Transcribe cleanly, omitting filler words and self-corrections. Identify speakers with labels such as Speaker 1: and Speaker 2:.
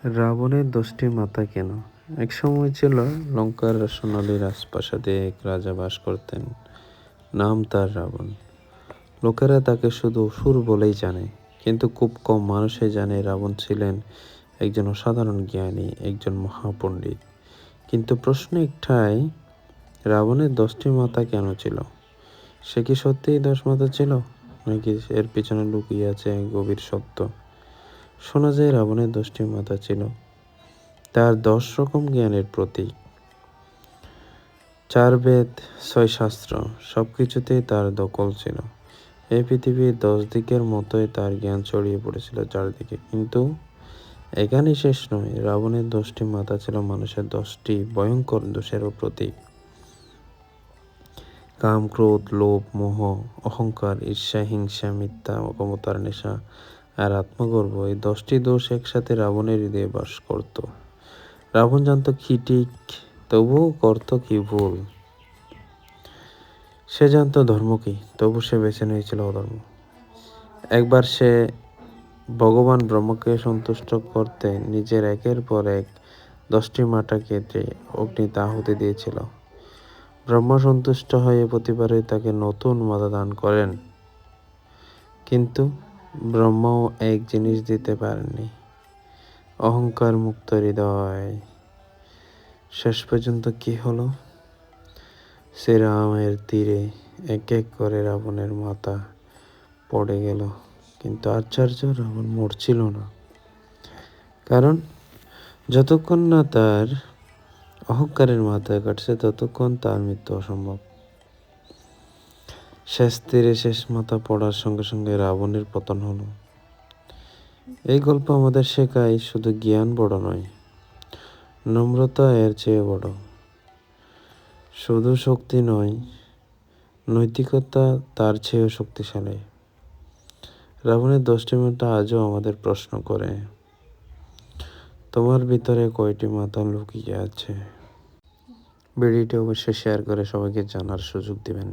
Speaker 1: রাবণের 10টি মাথা কেন? এক সময় ছিল লঙ্কার সোনালী রাজপ্রাসাদে এক রাজা বাস করতেন। নাম তার রাবণ। লোকেরা তাকে শুধু অসুর বলেই জানে, কিন্তু খুব কম মানুষই জানে রাবণ ছিলেন একজন অসাধারণ জ্ঞানী, একজন মহাপণ্ডিত। কিন্তু প্রশ্ন একটাই, রাবণের 10টি মাথা কেন ছিল? সে কি সত্যিই 10 মাথা ছিল, নাকি এর পিছনে লুকিয়ে আছে গভীর সত্য? শোনা যায় রাবণের 10টি মাথা ছিল তার 10 রকম জ্ঞানের প্রতীক। 4 বেদ, 6 শাস্ত্র, সবকিছুতেই তার দখল ছিল। এই পৃথিবীর 10 দিকের মতোই তার জ্ঞান ছড়িয়ে পড়েছিল চারদিকে। কিন্তু এখানেই শেষ নয়, রাবণের 10টি মাথা ছিল মানুষের 10টি ভয়ঙ্কর দোষেরও প্রতীক। কাম, ক্রোধ, লোভ, মোহ, অহংকার, ঈর্ষা, হিংসা, মিথ্যা, ক্ষমতার নেশা আর আত্মগর্ব, এই 10টি দোষ একসাথে রাবণের হৃদয়ে বাস করত। রাবণ জানত কি ঠিক, তবুও করত কি ভুল। সে জানত ধর্ম কি, তবু সে বেছে নিয়েছিল অধর্ম। একবার সে ভগবান ব্রহ্মাকে সন্তুষ্ট করতে নিজের একের পর এক 10টি মাথা কেটে অগ্নিতে আহুতি দিয়েছিল। ব্রহ্মা সন্তুষ্ট হয়ে প্রতিবারই তাকে নতুন মাথা দান করেন, কিন্তু ব্রহ্মাও এক জিনিস দিতে পারেননি, অহংকার মুক্ত হৃদয়। শেষ পর্যন্ত কি হলো? শ্রীরামের তীরে এক এক করে রাবণের মাথা পড়ে গেল, কিন্তু আশ্চর্য, রাবণ মরছিল না। কারণ যতক্ষণ না তার অহংকারের মাথা কাটছে, ততক্ষণ তার মৃত্যু অসম্ভব। শেষ তীরে শেষ মাথা পড়ার সঙ্গে সঙ্গে রাবণের পতন হলো। এই গল্প আমাদের শেখায়, শুধু জ্ঞান বড় নয়, নম্রতা এর চেয়ে বড়। শুধু শক্তি নয়, নৈতিকতা তার চেয়েও শক্তিশালী। রাবণের 10টি মাথা আজও আমাদের প্রশ্ন করে, তোমার ভিতরে কয়টি মাথা লুকিয়ে আছে? ভিডিওটি অবশ্যই শেয়ার করে সবাইকে জানার সুযোগ দিবেন।